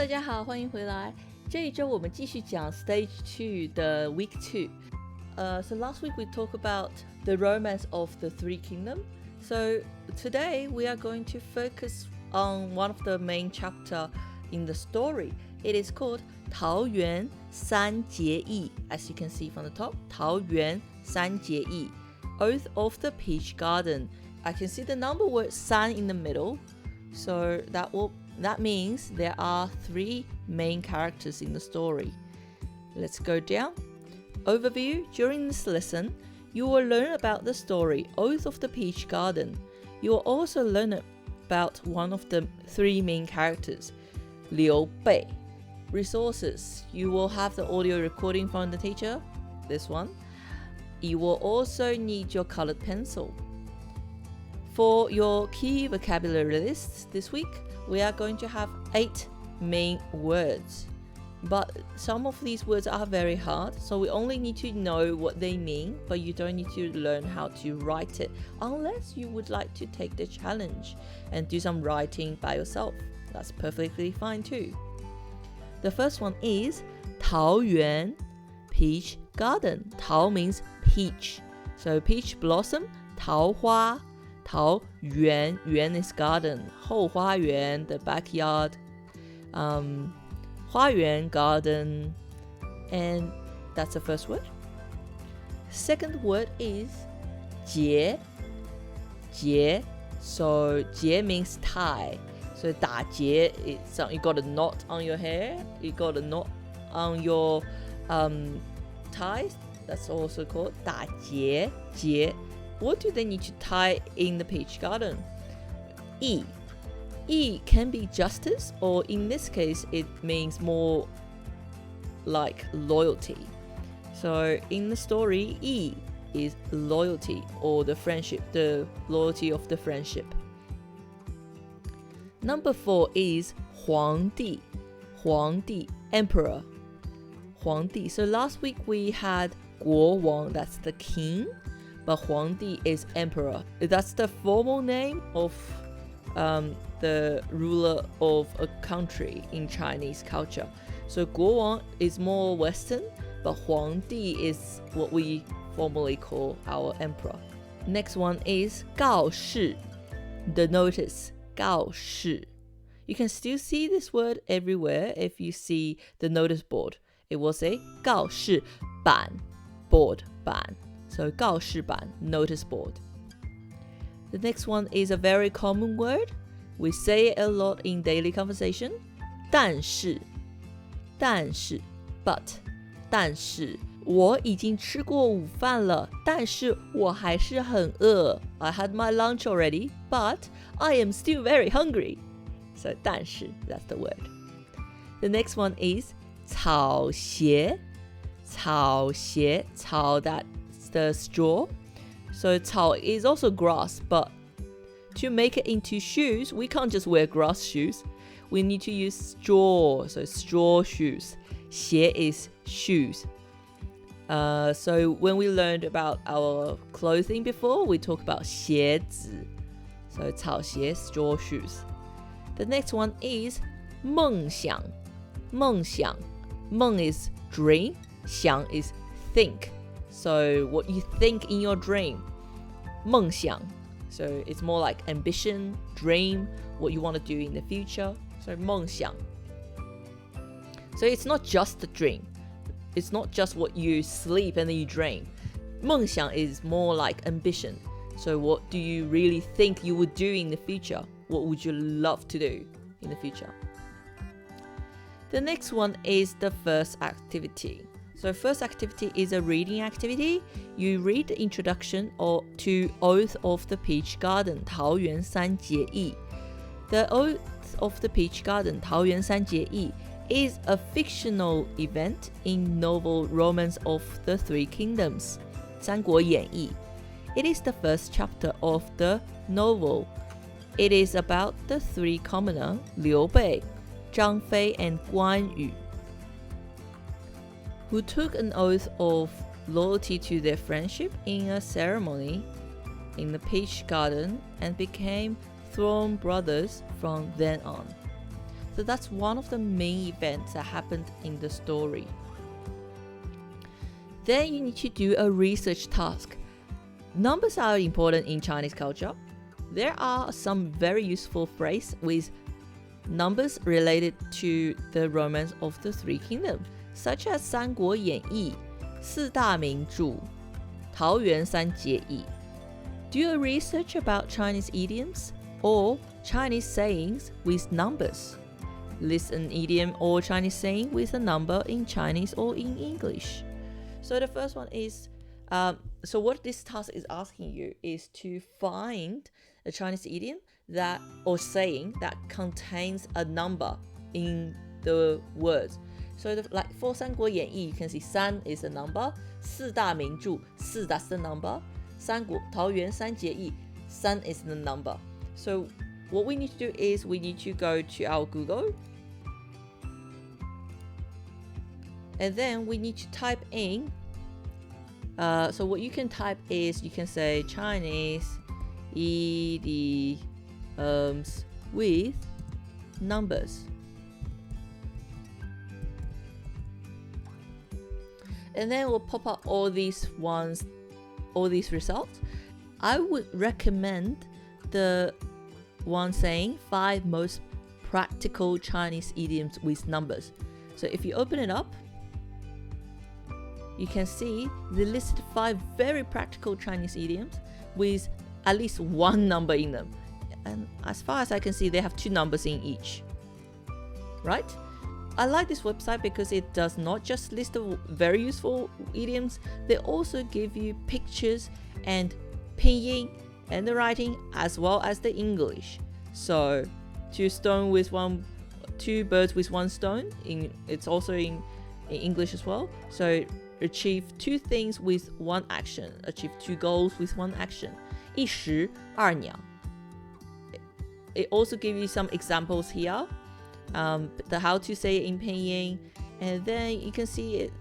大家好，欢迎回来。这一周我们继续讲 Stage 2的 Week 2。So last week we talked about the romance of the Three Kingdoms. So today we are going to focus on one of the main chapter in the story. It is called 桃园三结义. As you can see from the top, 桃园三结义, Oath of the Peach Garden. I can see the number word 三 in the middle, so that means there are three main characters in the story. Let's go down. Overview. During this lesson, you will learn about the story Oath of the Peach Garden. You will also learn about one of the three main characters, Liu Bei. Resources. You will have the audio recording from the teacher, this one. You will also need your colored pencil. For your key vocabulary lists this week, we are going to have 8 main words. But some of these words are very hard, so we only need to know what they mean, but you don't need to learn how to write it, unless you would like to take the challenge and do some writing by yourself. That's perfectly fine too. The first one is 桃园 Peach Garden. 桃 means peach. So peach blossom, 桃花. 桃园 园 is garden. 后花园 the backyard. 花园 garden. And that's the first word. Second word is 结 结. So 结 means tie. So 打结 is you got a knot on your hair. You got a knot on your ties. That's also called 打结结. What do they need to tie in the peach garden? 义 义 can be justice, or in this case it means more like loyalty. So in the story, 义 is loyalty or the friendship, the loyalty of the friendship. Number 4 is 皇帝 皇帝 emperor 皇帝. So last week we had 国王, that's the king, but 皇帝 is emperor. That's the formal name of the ruler of a country in Chinese culture. So 国王 is more Western, but 皇帝 is what we formally call our emperor. Next one is 告示 the notice. 告示. You can still see this word everywhere if you see the notice board. It will say 告示板 board 板. So 告示板 notice board. The next one is a very common word. We say it a lot in daily conversation. 但是 but 但是我已经吃过午饭了，但是我还是很饿。I had my lunch already, but I am still very hungry. So 但是 that's the word. The next one is 草鞋草鞋草 that's the straw. So 草 is also grass, but to make it into shoes, we can't just wear grass shoes. We need to use straw, so straw shoes. 鞋 is shoes. So when we learned about our clothing before, we talked about 鞋子. So 草鞋 straw shoes. The next one is 梦想梦想 梦 is dream, 想 is think. So what you think in your dream. 梦想. So it's more like ambition, dream, what you want to do in the future. So 梦想. So it's not just the dream. It's not just what you sleep and then you dream. 梦想 is more like ambition. So what do you really think you would do in the future? What would you love to do in the future? The next one is the first activity. So first activity is a reading activity. You read the introduction to Oath of the Peach Garden, 桃园三结义. The Oath of the Peach Garden, 桃园三结义, is a fictional event in novel Romance of the Three Kingdoms, 三国演义. It is the first chapter of the novel. It is about the three commoner, Liu Bei, Zhang Fei, and Guan Yu, who took an oath of loyalty to their friendship in a ceremony in the Peach Garden and became throne brothers from then on. So that's one of the main events that happened in the story. Then you need to do a research task. Numbers are important in Chinese culture. There are some very useful phrases with numbers related to the romance of the Three Kingdoms, such as 三国演义, 四大名著, 桃园三结义. Do a research about Chinese idioms or Chinese sayings with numbers. List an idiom or Chinese saying with a number in Chinese or in English. So the first one is, so what this task is asking you is to find a Chinese idiom that or saying that contains a number in the words. So like for 三国演义, you can see 三 is a number, 四大名著, 四 that's the number, 桃园三结义, 三 is the number. So what we need to do is we need to go to our Google, and then we need to type in, so what you can type is you can say Chinese idioms with numbers. And then we'll pop up all these results. I would recommend the one saying 5 most practical Chinese idioms with numbers. So if you open it up, you can see they listed 5 very practical Chinese idioms with at least one number in them. And as far as I can see, they have 2 numbers in each. Right? I like this website because it does not just list the very useful idioms, they also give you pictures and pinyin and the writing as well as the English. So two birds with one stone, it's also in English as well. So achieve 2 things with 1 action, achieve 2 goals with 1 action. 一石二鸟. It also gives you some examples here. The how to say it in pinyin, and then you can see it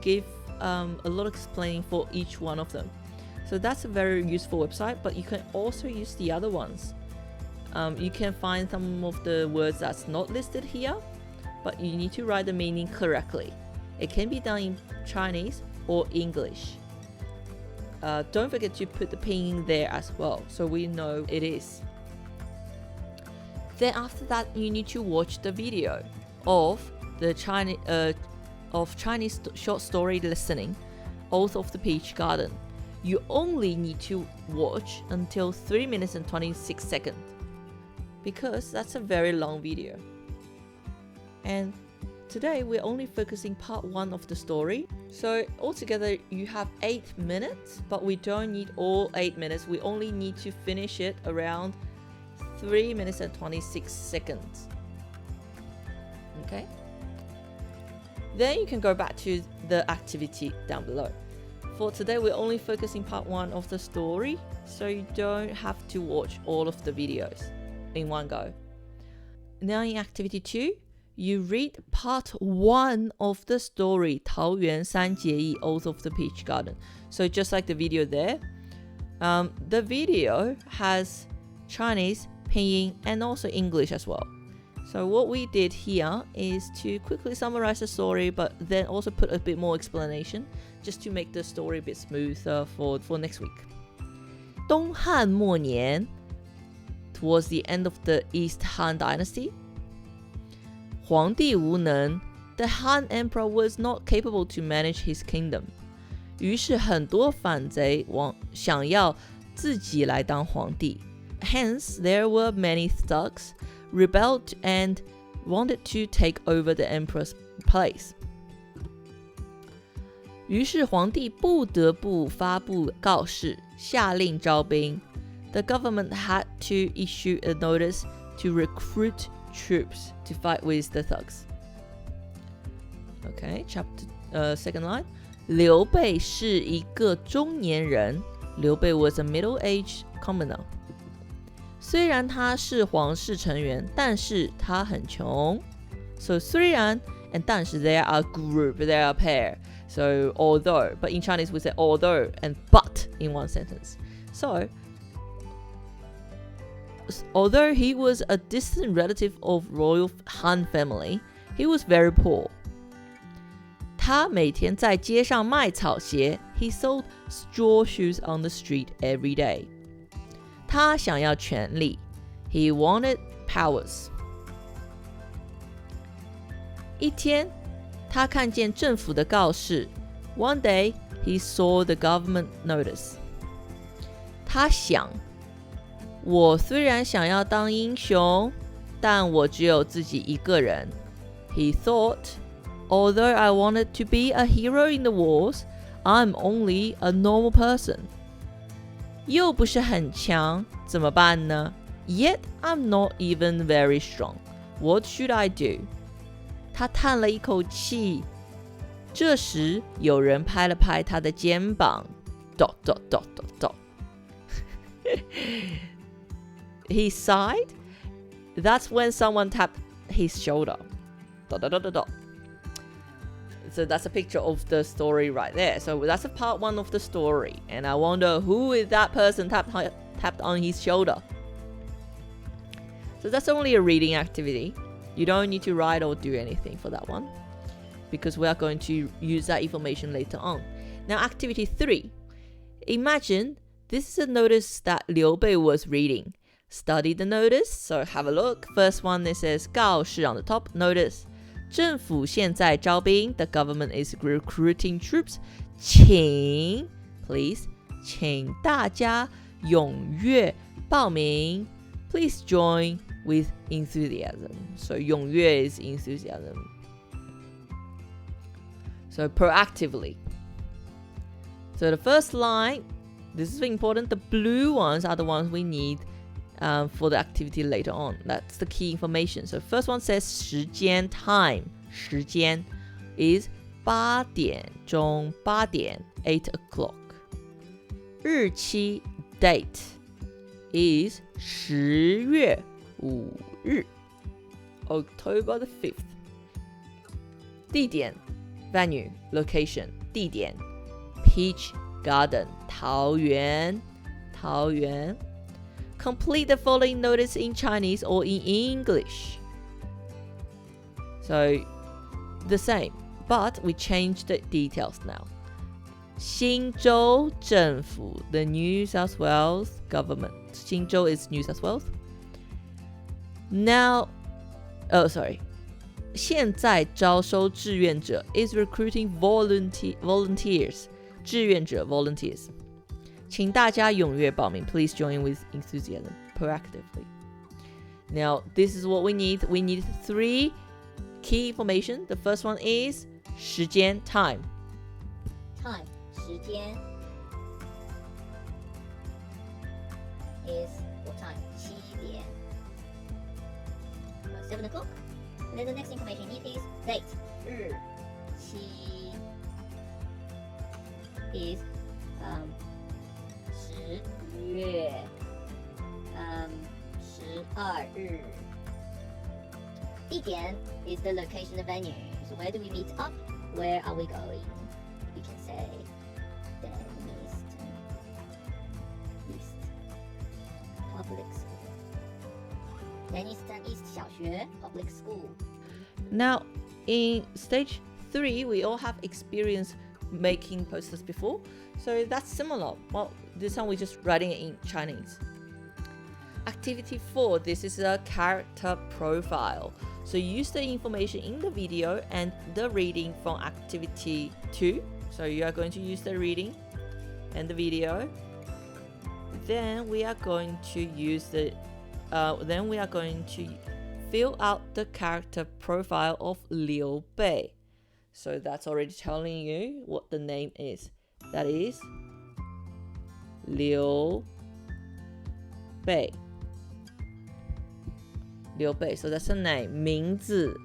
give a lot of explaining for each one of them. So that's a very useful website, but you can also use the other ones. You can find some of the words that's not listed here, but you need to write the meaning correctly. It can be done in Chinese or English. Don't forget to put the pinyin there as well, so we know it is. Then after that, you need to watch the video of the Chinese short story listening, Oath of the Peach Garden. You only need to watch until 3 minutes and 26 seconds because that's a very long video. And today we're only focusing part 1 of the story. So altogether you have 8 minutes, but we don't need all 8 minutes. We only need to finish it around 3 minutes and 26 seconds. Okay? Then you can go back to the activity down below. For today, we're only focusing part 1 of the story, so you don't have to watch all of the videos in one go. Now in activity 2, you read part 1 of the story, 桃园三结义, Oath of the Peach Garden. So just like the video there, the video has Chinese, pinyin, and also English as well. So what we did here is to quickly summarize the story, but then also put a bit more explanation just to make the story a bit smoother for next week. 东汉末年, towards the end of the East Han Dynasty, 皇帝无能, the Han Emperor was not capable to manage his kingdom. 于是很多反贼想要自己来当皇帝. Hence, there were many thugs rebelled and wanted to take over the emperor's place. 于是皇帝不得不发布告示，下令招兵。The government had to issue a notice to recruit troops to fight with the thugs. Okay, second line. 刘备是一个中年人。刘备 was a middle-aged commoner. 虽然他是皇室成员，但是他很穷。So 虽然 and 但是 they are a group, they are a pair. So although, but in Chinese we say although and but in one sentence. So although he was a distant relative of royal Han family, he was very poor. 他每天在街上卖草鞋 He sold straw shoes on the street every day. 他想要权力 He wanted powers. 一天，他看见政府的告示 One day, he saw the government notice. 他想，我虽然想要当英雄，但我只有自己一个人。He thought,Although I wanted to be a hero in the wars, I'm only a normal person. 又不是很强，怎么办呢？ Yet I'm not even very strong. What should I do? 他叹了一口气。这时，有人拍了拍他的肩膀。He sighed. That's when someone tapped his shoulder. So that's a picture of the story right there. So that's a part one of the story. And I wonder who is that person tapped on his shoulder. So that's only a reading activity. You don't need to write or do anything for that one, because we are going to use that information later on. Now, activity 3. Imagine this is a notice that Liu Bei was reading. Study the notice. So have a look. First one, it says 告示 on the top. Notice. 政府现在招兵 The government is recruiting troops. 请 please 请大家踊跃报名 Please join with enthusiasm. So 踊跃 is enthusiasm. So proactively. So the first line, this is important. The blue ones are the ones we need for the activity later on. That's the key information. So first one says 时间 time. 时间 is 8点钟 8点 8 o'clock. 日期 date is 10月5日 October the 5th. 地点 venue location 地点 Peach Garden 桃园 Complete the following notice in Chinese or in English. So the same, but we change the details now. 新州政府 the New South Wales government. 新州 is New South Wales. Now,现在招收志愿者 is recruiting volunteers. 志愿者 volunteers. 请大家踊跃报名 Please join with enthusiasm proactively. Now, this is what we need. We need 3 key information. The first one is 时间 time. Time 时间 is what time? 7点 7 o'clock. And then the next information you need is date. 日期 is 10月12日。地点 is the location of venue. So where do we meet up? Where are we going? We can say East Public School. Deniston East 小学 Public School. Now, in stage 3, we all have experience making posters before. So that's similar. Well, this time we're just writing it in Chinese. Activity 4, this is a character profile. So use the information in the video and the reading from activity 2. So you are going to use the reading and the video. Then we are going to fill out the character profile of Liu Bei. So that's already telling you what the name is. That is Liu Bei. Liu Bei. So that's the name. 名字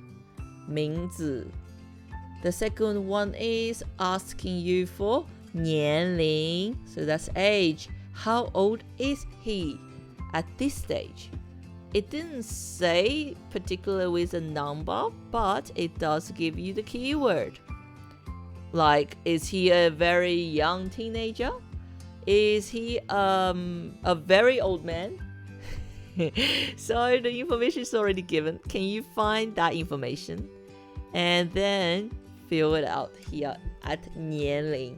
The second one is asking you for 年龄 So that's age. How old is he at this stage? It didn't say particular with a number, but it does give you the keyword. Like, is he a very young teenager? Is he a very old man? So the information is already given. Can you find that information? And then fill it out here at 年龄.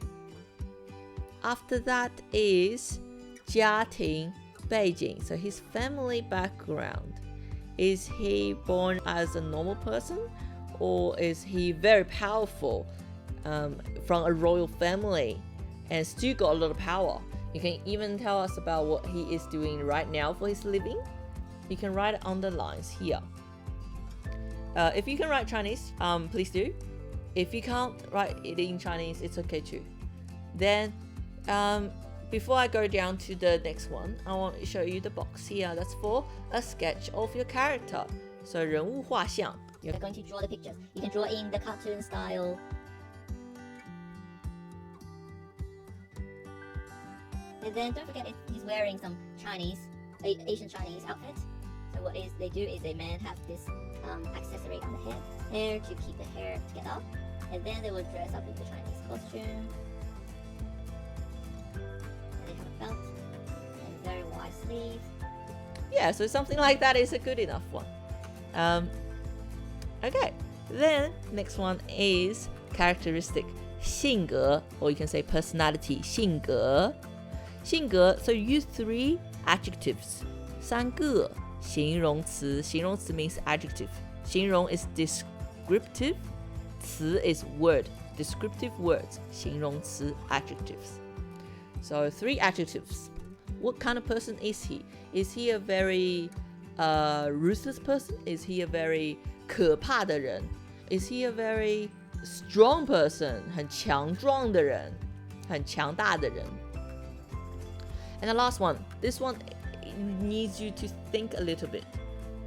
After that is 家庭背景. So his family background. Is he born as a normal person? Or is he very powerful from a royal family and still got a lot of power? You can even tell us about what he is doing right now for his living. You can write it on the lines here. If you can write Chinese, please do. If you can't write it in Chinese, it's okay too. Then, before I go down to the next one, I want to show you the box here. That's for a sketch of your character. So 人物画像. You're going to draw the pictures. You can draw in the cartoon style. And then don't forget he's wearing some Asian Chinese outfit. So what they do is a man have this accessory on the hair to keep the hair together. And then they will dress up in the Chinese costume. And they have a belt and very wide sleeves. Yeah, so something like that is a good enough one. Okay, then next one is characteristic 性格, or you can say personality 性格. 性格, so use 3 adjectives. 3个形容词. 形容词 means adjective. 形容 is descriptive. 词 is word. Descriptive words. 形容词 adjectives. So 3 adjectives. What kind of person is he? Is he a very ruthless person? Is he a very 可怕的人? Is he a very strong person? 很强壮的人, 很强大的人. And the last one, this one needs you to think a little bit.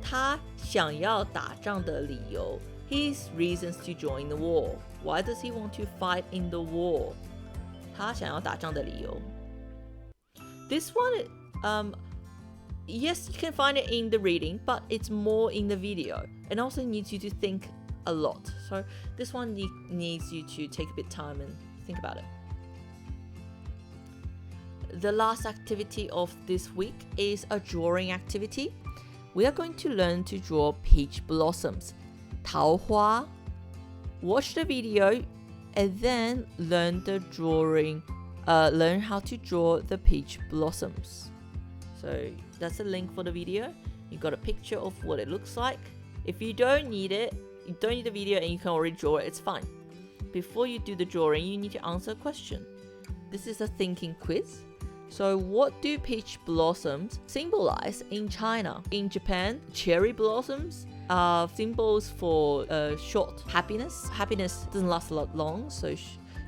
他想要打仗的理由, his reasons to join the war. Why does he want to fight in the war? 他想要打仗的理由. This one, yes, you can find it in the reading, but it's more in the video and also needs you to think a lot. So this one needs you to take a bit of time and think about it. The last activity of this week is a drawing activity. We are going to learn to draw peach blossoms, 桃花. Watch the video and then learn the drawing. Learn how to draw the peach blossoms. So that's a link for the video. You got a picture of what it looks like. If you don't need it, you don't need the video and you can already draw it, it's fine. Before you do the drawing, you need to answer a question. This is a thinking quiz. So what do peach blossoms symbolize in China? In Japan, cherry blossoms are symbols for short happiness. Happiness doesn't last a lot long, so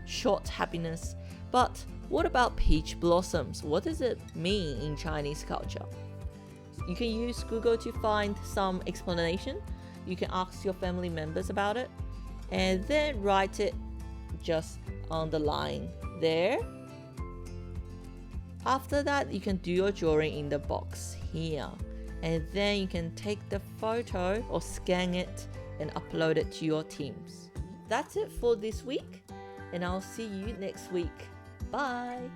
short happiness. But what about peach blossoms? What does it mean in Chinese culture? You can use Google to find some explanation. You can ask your family members about it and then write it just on the line there. After that, you can do your drawing in the box here. And then you can take the photo or scan it and upload it to your Teams. That's it for this week. And I'll see you next week. Bye!